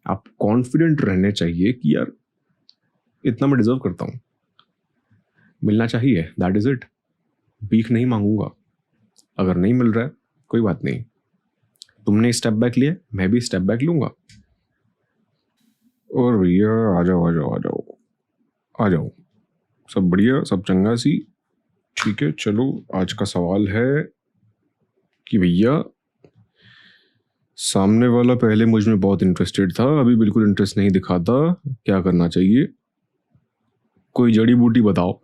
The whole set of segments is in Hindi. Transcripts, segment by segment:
आप कॉन्फिडेंट रहने चाहिए कि यार इतना मैं डिजर्व करता हूँ, मिलना चाहिए, दैट इज इट। भीख नहीं मांगूंगा, अगर नहीं मिल रहा है कोई बात नहीं, तुमने स्टेप बैक लिया, मैं भी स्टेप बैक लूंगा। और भैया आ जाओ आ जाओ आ जाओ आ जाओ, सब बढ़िया, सब चंगा सी। ठीक है, चलो आज का सवाल है कि भैया सामने वाला पहले मुझ में बहुत इंटरेस्टेड था, अभी बिल्कुल इंटरेस्ट नहीं दिखाता, क्या करना चाहिए? कोई जड़ी बूटी बताओ,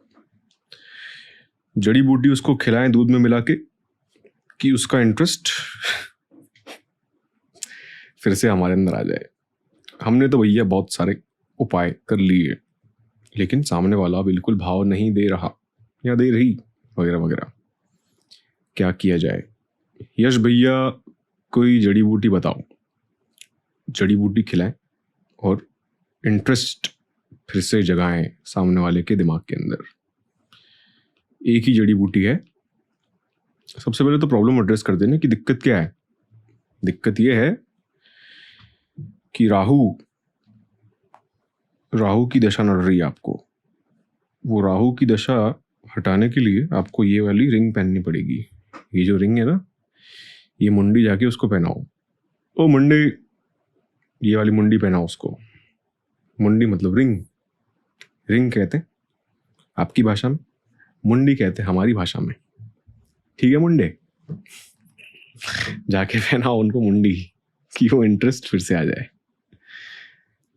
जड़ी बूटी उसको खिलाएं दूध में मिला के कि उसका इंटरेस्ट फिर से हमारे अंदर आ जाए। हमने तो भैया बहुत सारे उपाय कर लिए, लेकिन सामने वाला बिल्कुल भाव नहीं दे रहा या दे रही, वगैरह वगैरह। क्या किया जाए? यश भैया कोई जड़ी बूटी बताओ, जड़ी बूटी खिलाएं और इंटरेस्ट फिर से जगाएं सामने वाले के दिमाग के अंदर। एक ही जड़ी बूटी है। सबसे पहले तो प्रॉब्लम एड्रेस कर देना कि दिक्कत क्या है। दिक्कत यह है कि राहु की दशा नड़ रही है आपको। वो राहु की दशा हटाने के लिए आपको ये वाली रिंग पहननी पड़ेगी। ये जो रिंग है ना, ये मुंडी जाके उसको पहनाओ। ओ मुंडी, ये वाली मुंडी पहनाओ उसको। मुंडी मतलब रिंग, रिंग कहते हैं आपकी भाषा में, मुंडी कहते हैं हमारी भाषा में। ठीक है मुंडे, जाके पहनाओ उनको मुंडी कि वो इंटरेस्ट फिर से आ जाए,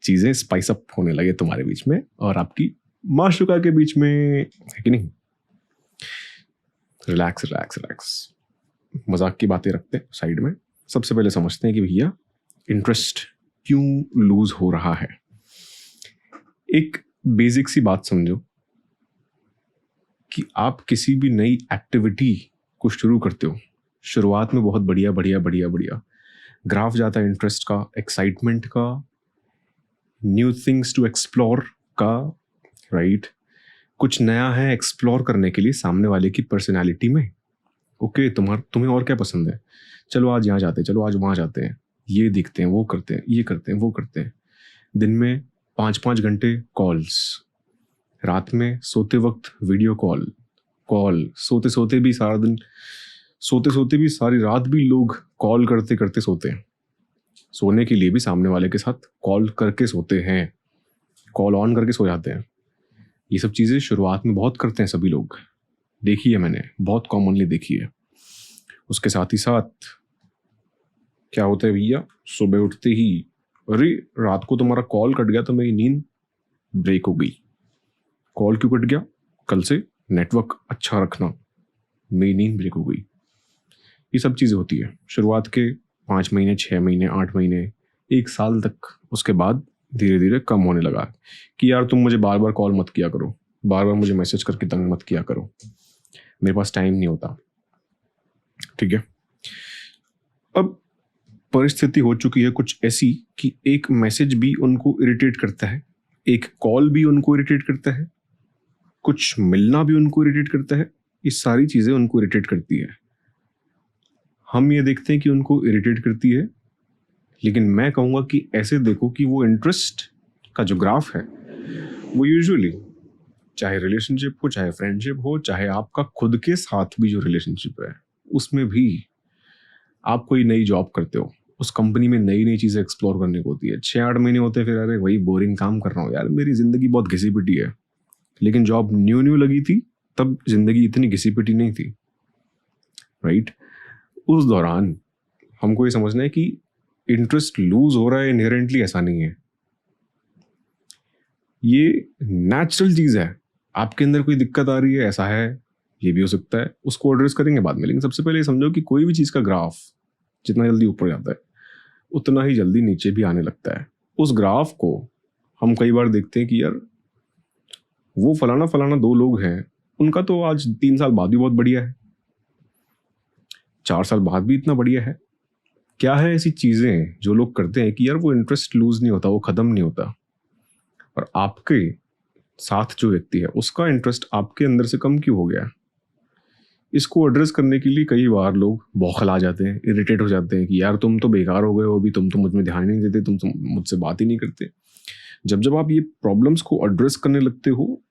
चीजें स्पाइस अप होने लगे तुम्हारे बीच में और आपकी माशुका के बीच में, है कि नहीं? रिलैक्स रिलैक्स रिलैक्स, मजाक की बातें रखते हैं साइड में। सबसे पहले समझते हैं कि भैया इंटरेस्ट क्यों लूज हो रहा है। एक बेसिक सी बात समझो कि आप किसी भी नई एक्टिविटी को शुरू करते हो, शुरुआत में बहुत बढ़िया बढ़िया बढ़िया बढ़िया ग्राफ जाता है इंटरेस्ट का, एक्साइटमेंट का, न्यू थिंग्स टू एक्सप्लोर का, राइट? कुछ नया है एक्सप्लोर करने के लिए सामने वाले की पर्सनैलिटी में। ओके, तुम्हें और क्या पसंद है, चलो आज यहाँ जाते हैं, चलो आज वहाँ जाते हैं, ये देखते हैं, वो करते हैं, ये करते हैं, वो करते हैं। दिन में 5-5 घंटे कॉल्स, रात में सोते वक्त वीडियो कॉल, सोते सोते भी सारा दिन, सोते सोते भी सारी रात भी लोग कॉल करते करते सोते हैं। सोने के लिए भी सामने वाले के साथ कॉल करके सोते हैं, कॉल ऑन करके सो जाते हैं। ये सब चीज़ें शुरुआत में बहुत करते हैं सभी लोग, देखी है मैंने, बहुत कॉमनली देखी है। उसके साथ ही साथ क्या होता है भैया, सुबह उठते ही अरे रात को तुम्हारा कॉल कट गया तो मेरी नींद ब्रेक हो गई। कॉल क्यों कट गया? कल से नेटवर्क अच्छा रखना, मेरी नींद ब्रेक हो गई। ये सब चीज़ें होती है शुरुआत के 5 महीने, 6 महीने, 8 महीने, 1 साल तक। उसके बाद धीरे धीरे कम होने लगा कि यार तुम मुझे बार बार कॉल मत किया करो, बार बार मुझे मैसेज करके तंग मत किया करो, मेरे पास टाइम नहीं होता। ठीक है, अब परिस्थिति हो चुकी है कुछ ऐसी कि एक मैसेज भी उनको इरिटेट करता है, एक कॉल भी उनको इरिटेट करता है, कुछ मिलना भी उनको इरिटेट करता है। ये सारी चीज़ें उनको इरिटेट करती है। हम ये देखते हैं कि उनको इरिटेट करती है, लेकिन मैं कहूँगा कि ऐसे देखो कि वो इंटरेस्ट का जो ग्राफ है वो यूजुअली, चाहे रिलेशनशिप हो, चाहे फ्रेंडशिप हो, चाहे आपका खुद के साथ भी जो रिलेशनशिप है उसमें भी आप कोई नई जॉब करते हो, उस कंपनी में नई नई चीज़ें एक्सप्लोर करने को होती है। 6-8 महीने होते हैं, फिर अरे वही बोरिंग काम कर रहा हूँ यार, मेरी ज़िंदगी बहुत घिसी पिटी है। लेकिन जॉब न्यू लगी थी तब ज़िंदगी इतनी घिसी पिटी नहीं थी, राइट? उस दौरान हमको ये समझना है कि इंटरेस्ट लूज हो रहा है इनहेरेंटली, ऐसा नहीं है, ये नेचुरल चीज़ है। आपके अंदर कोई दिक्कत आ रही है, ऐसा है, ये भी हो सकता है, उसको एड्रेस करेंगे बाद में। लेकिन सबसे पहले समझो कि कोई भी चीज़ का ग्राफ जितना जल्दी ऊपर जाता है उतना ही जल्दी नीचे भी आने लगता है। उस ग्राफ को हम कई बार देखते हैं कि यार वो फलाना फलाना 2 लोग हैं, उनका तो आज 3 साल बाद भी बहुत बढ़िया है, 4 साल बाद भी इतना बढ़िया है। क्या है ऐसी चीज़ें जो लोग करते हैं कि यार वो इंटरेस्ट लूज नहीं होता, वो ख़त्म नहीं होता, और आपके साथ जो व्यक्ति है उसका इंटरेस्ट आपके अंदर से कम क्यों हो गया? इसको एड्रेस करने के लिए कई बार लोग बौखला जाते हैं, इरिटेट हो जाते हैं कि यार तुम तो बेकार हो गए हो, अभी तुम तो मुझ में ध्यान ही नहीं देते, तुम तो मुझसे बात ही नहीं करते। जब जब आप ये प्रॉब्लम्स को एड्रेस करने लगते हो,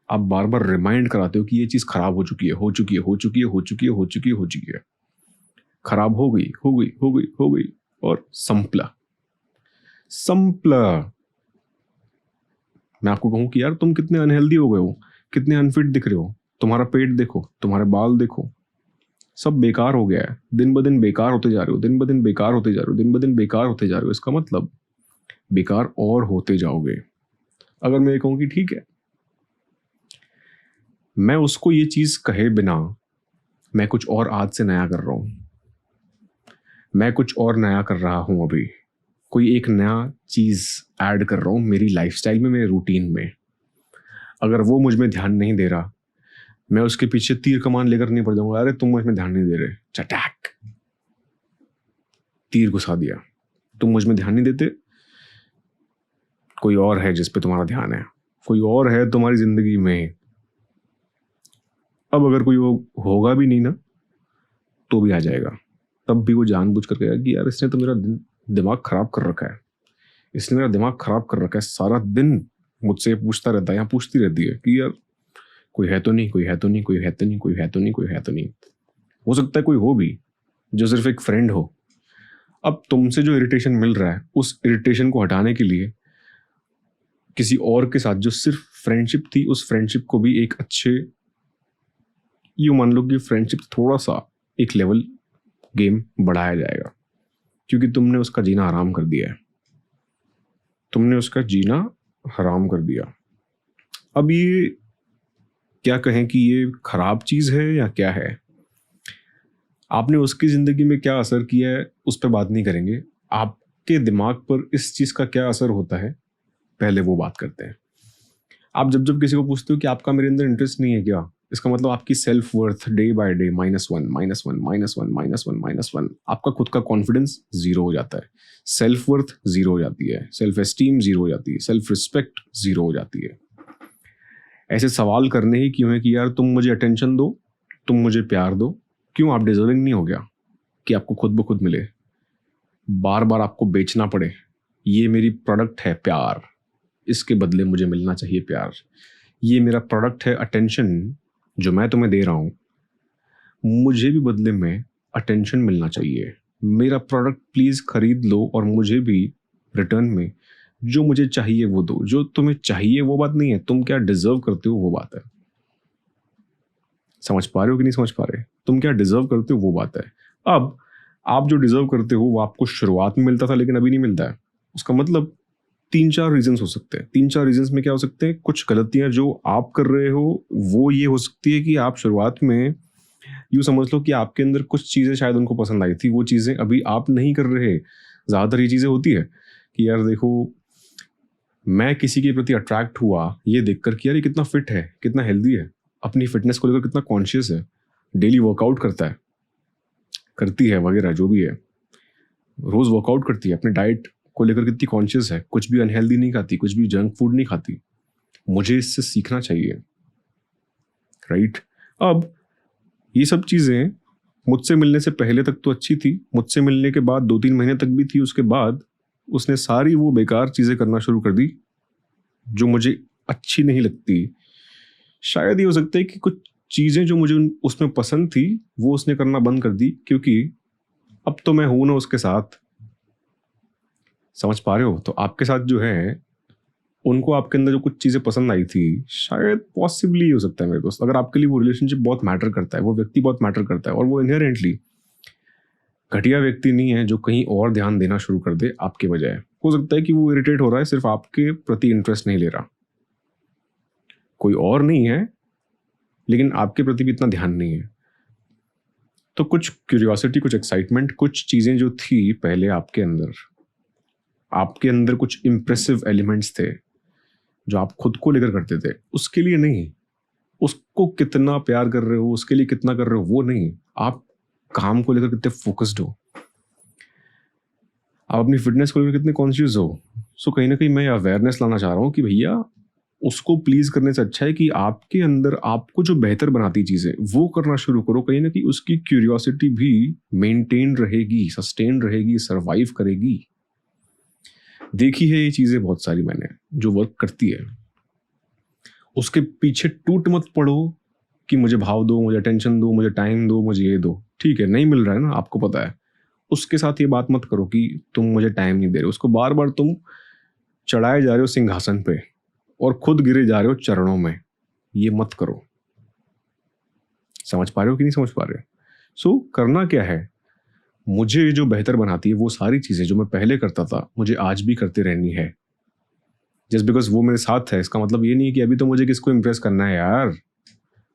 आप बार बार रिमाइंड कराते हो कि ये चीज़ खराब हो चुकी है, हो चुकी है, हो चुकी है, हो चुकी है, हो चुकी है, हो चुकी है, खराब हो गई, हो गई, हो गई, हो गई, और संपला संपला। मैं आपको कहूँ कि यार तुम कितने अनहेल्दी हो गए हो, कितने अनफिट दिख रहे हो, तुम्हारा पेट देखो, तुम्हारे बाल देखो, सब बेकार हो गया है, दिन ब दिन बेकार होते जा रहे हो, दिन ब दिन बेकार होते जा रहे हो, दिन ब दिन बेकार होते जा रहे हो। इसका मतलब बेकार और होते जाओगे। अगर मैं ये कहूँ कि ठीक है, मैं उसको ये चीज़ कहे बिना मैं कुछ और आज से नया कर रहा हूँ, मैं कुछ और नया कर रहा हूँ, अभी कोई एक नया चीज़ ऐड कर रहा हूँ मेरी लाइफस्टाइल में, मेरे रूटीन में। अगर वो मुझ में ध्यान नहीं दे रहा, मैं उसके पीछे तीर कमान लेकर नहीं पड़ जाऊंगा, अरे तुम मुझ में ध्यान नहीं दे रहे, चटैक, तीर घुसा दिया, तुम मुझ में ध्यान नहीं देते, कोई और है जिस पे तुम्हारा ध्यान है, कोई और है तुम्हारी जिंदगी में। अब अगर कोई वो होगा भी नहीं ना, तो भी आ जाएगा, तब भी वो जानबूझ कर कहेगा कि यार इसने तो मेरा दिमाग खराब कर रखा है, इसने मेरा दिमाग खराब कर रखा है, सारा दिन मुझसे पूछता रहता है या पूछती रहती है कि यार कोई है तो नहीं, कोई है तो नहीं, कोई है तो नहीं, कोई है तो नहीं, कोई है तो नहीं। हो सकता है कोई हो भी जो सिर्फ एक फ्रेंड हो। अब तुमसे जो इरिटेशन मिल रहा है, उस इरिटेशन को हटाने के लिए किसी और के साथ जो सिर्फ फ्रेंडशिप थी, उस फ्रेंडशिप को भी एक अच्छे, यूँ मान लो कि फ्रेंडशिप थोड़ा सा एक लेवल गेम बढ़ाया जाएगा, क्योंकि तुमने उसका जीना हराम कर दिया है, तुमने उसका जीना हराम कर दिया। अब ये क्या कहें कि ये खराब चीज़ है या क्या है, आपने उसकी ज़िंदगी में क्या असर किया है उस पर बात नहीं करेंगे, आपके दिमाग पर इस चीज़ का क्या असर होता है पहले वो बात करते हैं। आप जब जब किसी को पूछते हो कि आपका मेरे अंदर इंटरेस्ट नहीं है क्या, इसका मतलब आपकी self worth day by day -1 -1 -1 -1 -1, आपका खुद का कॉन्फिडेंस जीरो हो जाता है, सेल्फ वर्थ जीरो हो जाती है, सेल्फ एस्टीम जीरो हो जाती है, सेल्फ रिस्पेक्ट जीरो हो जाती है। ऐसे सवाल करने ही क्यों है कि यार तुम मुझे अटेंशन दो, तुम मुझे प्यार दो, क्यों आप डिजर्विंग नहीं हो गया कि आपको खुद ब खुद मिले, बार बार आपको बेचना पड़े, ये मेरी प्रोडक्ट है प्यार, इसके बदले मुझे मिलना चाहिए प्यार, ये मेरा प्रोडक्ट है अटेंशन जो मैं तुम्हें दे रहा हूँ, मुझे भी बदले में अटेंशन मिलना चाहिए, मेरा प्रोडक्ट प्लीज़ खरीद लो और मुझे भी रिटर्न में जो मुझे चाहिए वो दो। जो तुम्हें चाहिए वो बात नहीं है, तुम क्या डिजर्व करते हो वो बात है। समझ पा रहे हो कि नहीं समझ पा रहे? तुम क्या डिजर्व करते हो वो बात है। अब आप जो डिजर्व करते हो वो आपको शुरुआत में मिलता था लेकिन अभी नहीं मिलता है, उसका मतलब 3-4 रीजंस हो सकते हैं। 3-4 रीजंस में क्या हो सकते हैं, कुछ गलतियां जो आप कर रहे हो वो ये हो सकती है कि आप शुरुआत में यूँ समझ लो कि आपके अंदर कुछ चीज़ें शायद उनको पसंद आई थी, वो चीज़ें अभी आप नहीं कर रहे। ज़्यादातर ये चीज़ें होती है कि यार देखो, मैं किसी के प्रति अट्रैक्ट हुआ ये देखकर कि यार ये कितना फिट है, कितना हेल्दी है, अपनी फिटनेस को लेकर कितना कॉन्शियस है, डेली वर्कआउट करता है, करती है वगैरह जो भी है, रोज़ वर्कआउट करती है, अपने डाइट को लेकर कितनी कॉन्शियस है, कुछ भी अनहेल्दी नहीं खाती, कुछ भी जंक फूड नहीं खाती, मुझे इससे सीखना चाहिए, राइट। अब ये सब चीज़ें मुझसे मिलने से पहले तक तो अच्छी थी, मुझसे मिलने के बाद 2-3 महीने तक भी थी, उसके बाद उसने सारी वो बेकार चीज़ें करना शुरू कर दी जो मुझे अच्छी नहीं लगती। शायद ये हो सकता है कि कुछ चीज़ें जो मुझे उसमें पसंद थी वो उसने करना बंद कर दी, क्योंकि अब तो मैं हूं ना उसके साथ। समझ पा रहे हो? तो आपके साथ जो है, उनको आपके अंदर जो कुछ चीज़ें पसंद आई थी, शायद पॉसिबली हो सकता है मेरे दोस्त, अगर आपके लिए वो रिलेशनशिप बहुत मैटर करता है, वो व्यक्ति बहुत मैटर करता है और वो इनहेरेंटली घटिया व्यक्ति नहीं है जो कहीं और ध्यान देना शुरू कर दे आपके बजाय। हो सकता है कि वो इरिटेट हो रहा है, सिर्फ आपके प्रति इंटरेस्ट नहीं ले रहा, कोई और नहीं है, लेकिन आपके प्रति भी इतना ध्यान नहीं है। तो कुछ क्यूरियोसिटी, कुछ एक्साइटमेंट, कुछ चीज़ें जो थी पहले आपके अंदर कुछ इम्प्रेसिव एलिमेंट्स थे जो आप खुद को लेकर करते थे, उसके लिए नहीं, उसको कितना प्यार कर रहे हो, उसके लिए कितना कर रहे हो वो नहीं, आप काम को लेकर कितने फोकस्ड हो, आप अपनी फिटनेस को लेकर कितने कॉन्शियस हो। सो कहीं ना कहीं मैं अवेयरनेस लाना चाह रहा हूँ कि भैया उसको प्लीज करने से अच्छा है कि आपके अंदर आपको जो बेहतर बनाती चीजें वो करना शुरू करो। कहीं ना कहीं उसकी क्यूरियोसिटी भी मेंटेन रहेगी, सस्टेन रहेगी, सरवाइव करेगी। देखी है ये चीजें बहुत सारी मैंने, जो वर्क करती है। उसके पीछे टूट मत पड़ो कि मुझे भाव दो, मुझे अटेंशन दो, मुझे टाइम दो, मुझे ये दो। ठीक है, नहीं मिल रहा है ना, आपको पता है। उसके साथ ये बात मत करो कि तुम मुझे टाइम नहीं दे रहे। उसको बार बार तुम चढ़ाए जा रहे हो सिंहासन पे और खुद गिरे जा रहे हो चरणों में। ये मत करो। समझ पा रहे हो कि नहीं समझ पा रहे हो? सो करना क्या है, मुझे जो बेहतर बनाती है वो सारी चीजें जो मैं पहले करता था मुझे आज भी करते रहनी है। जस्ट बिकॉज वो मेरे साथ है इसका मतलब ये नहीं कि अभी तो मुझे किसको इम्प्रेस करना है यार।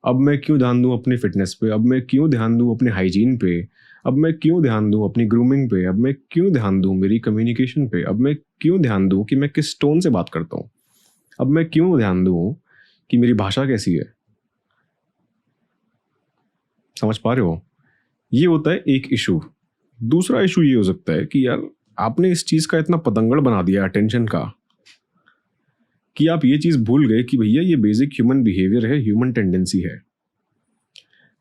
अब मैं क्यों ध्यान दूं अपनी फिटनेस पे, अब मैं क्यों ध्यान दूं अपने हाइजीन पे, अब मैं क्यों ध्यान दूं अपनी ग्रूमिंग पे, अब मैं क्यों ध्यान दूं मेरी कम्युनिकेशन पे, अब मैं क्यों ध्यान दूं कि मैं किस टोन से बात करता हूँ, अब मैं क्यों ध्यान दूं कि मेरी भाषा कैसी है। समझ पा रहे हो? ये होता है एक इशू। दूसरा इशू ये हो सकता है कि यार आपने इस चीज का इतना पतंगड़ बना दिया अटेंशन का कि आप ये चीज भूल गए कि भैया ये बेसिक ह्यूमन बिहेवियर है, ह्यूमन टेंडेंसी है।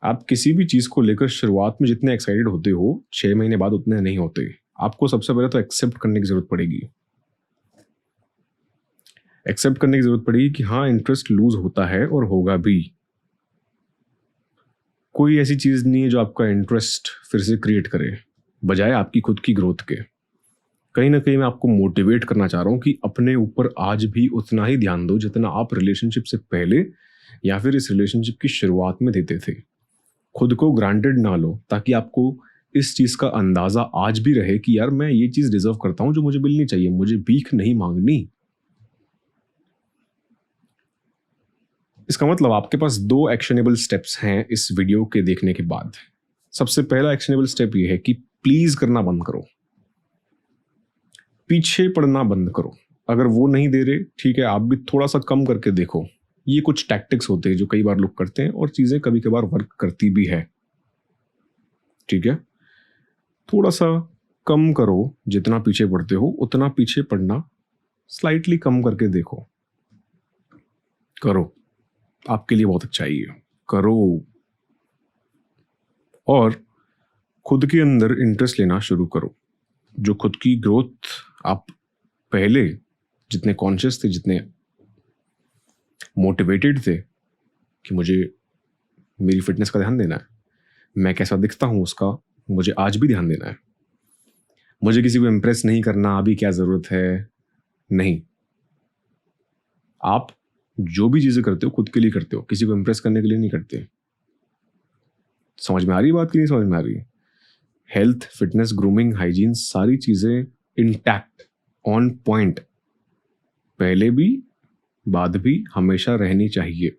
आप किसी भी चीज को लेकर शुरुआत में जितने एक्साइटेड होते हो 6 महीने बाद उतने नहीं होते। आपको सबसे पहले तो एक्सेप्ट करने की जरूरत पड़ेगी। एक्सेप्ट करने की जरूरत पड़ेगी कि हाँ, इंटरेस्ट लूज होता है और होगा भी। कोई ऐसी चीज नहीं है जो आपका इंटरेस्ट फिर से क्रिएट करे बजाय आपकी खुद की ग्रोथ के। कहीं ना कहीं मैं आपको मोटिवेट करना चाह रहा हूँ कि अपने ऊपर आज भी उतना ही ध्यान दो जितना आप रिलेशनशिप से पहले या फिर इस रिलेशनशिप की शुरुआत में देते थे। खुद को ग्रांटेड ना लो ताकि आपको इस चीज का अंदाजा आज भी रहे कि यार मैं ये चीज डिजर्व करता हूं जो मुझे मिलनी चाहिए, मुझे भीख नहीं मांगनी। इसका मतलब आपके पास 2 एक्शनेबल स्टेप्स हैं इस वीडियो के देखने के बाद। सबसे पहला एक्शनेबल स्टेप ये है कि प्लीज करना बंद करो, पीछे पड़ना बंद करो। अगर वो नहीं दे रहे, ठीक है, आप भी थोड़ा सा कम करके देखो। ये कुछ टैक्टिक्स होते हैं जो कई बार लोग करते हैं और चीजें कभी कभार वर्क करती भी है। ठीक है, थोड़ा सा कम करो। जितना पीछे पड़ते हो उतना पीछे पड़ना स्लाइटली कम करके देखो। करो, आपके लिए बहुत अच्छा ही है। करो और खुद के अंदर इंटरेस्ट लेना शुरू करो। जो खुद की ग्रोथ आप पहले जितने कॉन्शियस थे, जितने मोटिवेटेड थे कि मुझे मेरी फिटनेस का ध्यान देना है, मैं कैसा दिखता हूं उसका मुझे आज भी ध्यान देना है, मुझे किसी को इम्प्रेस नहीं करना, अभी क्या जरूरत है। नहीं, आप जो भी चीजें करते हो खुद के लिए करते हो, किसी को इम्प्रेस करने के लिए नहीं करते। समझ में आ रही बात कि नहीं समझ में आ रही? हेल्थ, फिटनेस, ग्रूमिंग, हाइजीन सारी चीजें इंटैक्ट, ऑन पॉइंट, पहले भी बाद भी हमेशा रहनी चाहिए।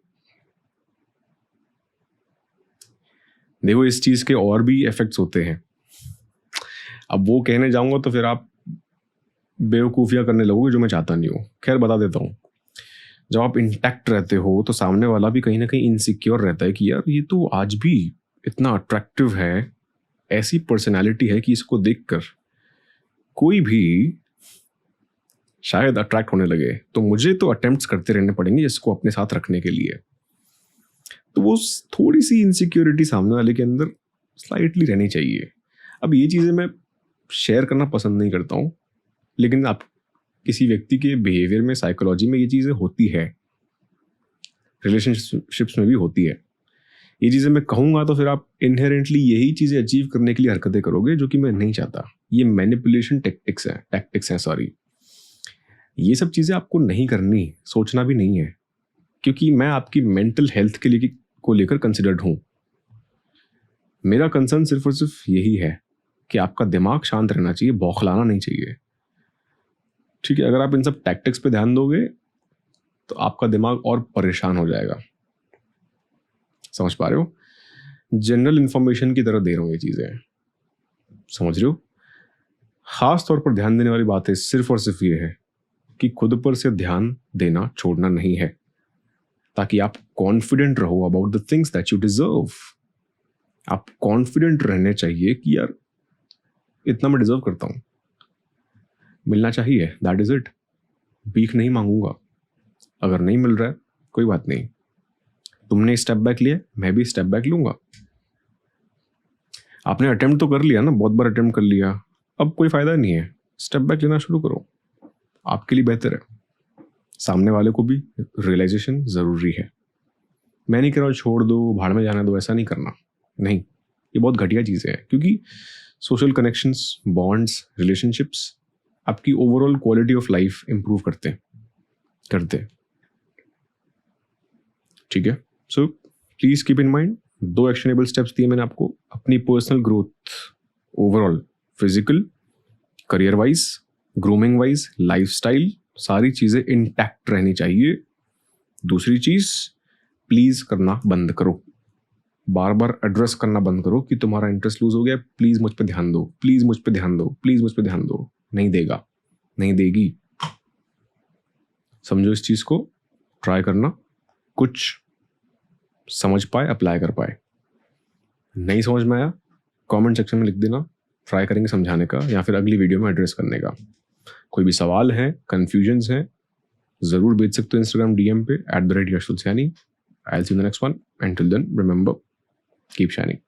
देखो, इस चीज के और भी इफेक्ट्स होते हैं। अब वो कहने जाऊंगा तो फिर आप बेवकूफियां करने लगोगे जो मैं चाहता नहीं हूं। खैर, बता देता हूं। जब आप इंटैक्ट रहते हो तो सामने वाला भी कहीं ना कहीं इनसिक्योर रहता है कि यार ये तो आज भी इतना अट्रैक्टिव है, ऐसी पर्सनैलिटी है कि इसको देखकर कोई भी शायद अट्रैक्ट होने लगे, तो मुझे तो अटेम्प्ट्स करते रहने पड़ेंगे इसको अपने साथ रखने के लिए। तो वो थोड़ी सी इनसिक्योरिटी सामने वाले के अंदर स्लाइटली रहनी चाहिए। अब ये चीज़ें मैं शेयर करना पसंद नहीं करता हूँ, लेकिन आप किसी व्यक्ति के बिहेवियर में, साइकोलॉजी में ये चीज़ें होती है, रिलेशनशिप्स में भी होती है। ये चीज़ें मैं कहूँगा तो फिर आप इनहेरेंटली यही चीज़ें अचीव करने के लिए हरकतें करोगे, जो कि मैं नहीं चाहता। ये मैनिपुलेशन टैक्टिक्स हैं सॉरी। ये सब चीज़ें आपको नहीं करनी, सोचना भी नहीं है, क्योंकि मैं आपकी मेंटल हेल्थ के लिए को लेकर कंसिडर्ड हूँ। मेरा कंसर्न सिर्फ और सिर्फ यही है कि आपका दिमाग शांत रहना चाहिए, बौखलाना नहीं चाहिए। ठीक है, अगर आप इन सब टैक्टिक्स पे ध्यान दोगे तो आपका दिमाग और परेशान हो जाएगा। समझ पा रहे हो? जनरल इंफॉर्मेशन की तरह दे रहा हूँ ये चीज़ें, समझ रहे हो? खास तौर पर ध्यान देने वाली बात है सिर्फ और सिर्फ ये है कि खुद पर से ध्यान देना छोड़ना नहीं है, ताकि आप कॉन्फिडेंट रहो about the things that you deserve. आप कॉन्फिडेंट रहने चाहिए कि यार इतना मैं डिजर्व करता हूं, मिलना चाहिए, दैट इज इट। भीख नहीं मांगूंगा। अगर नहीं मिल रहा है कोई बात नहीं, तुमने स्टेप बैक लिया, मैं भी स्टेप बैक लूंगा। आपने अटेम्प्ट तो कर लिया ना, बहुत बार अटेम्प्ट कर लिया, अब कोई फायदा नहीं है, स्टेप बैक लेना शुरू करो, आपके लिए बेहतर है। सामने वाले को भी रियलाइजेशन ज़रूरी है। मैं नहीं कह रहा हूँ छोड़ दो, भाड़ में जाने दो, ऐसा नहीं करना, नहीं, ये बहुत घटिया चीज़ें हैं, क्योंकि सोशल कनेक्शंस, बॉन्ड्स, रिलेशनशिप्स आपकी overall quality of life improve करते हैं। ठीक है, so please keep in mind, 2 actionable steps दिए मैंने आपको, अपनी personal growth overall, physical, career wise, grooming wise, lifestyle, सारी चीज़ें इंटैक्ट रहनी चाहिए। दूसरी चीज़, प्लीज़ करना बंद करो, बार बार एड्रेस करना बंद करो कि तुम्हारा इंटरेस्ट लूज हो गया, प्लीज़ मुझ पे ध्यान दो, प्लीज़ मुझ पे ध्यान दो, प्लीज़ मुझ पे ध्यान दो। नहीं देगा, नहीं देगी। समझो इस चीज़ को, ट्राई करना, कुछ समझ पाए, अप्लाई कर पाए। नहीं समझ में आया, कमेंट सेक्शन में लिख देना, ट्राई करेंगे समझाने का या फिर अगली वीडियो में एड्रेस करने का। कोई भी सवाल है, कन्फ्यूजन्स हैं, ज़रूर भेज सकते हो इंस्टाग्राम डीएम पे @YashulSaini। I'll see you in the next one. Until then, remember, keep shining.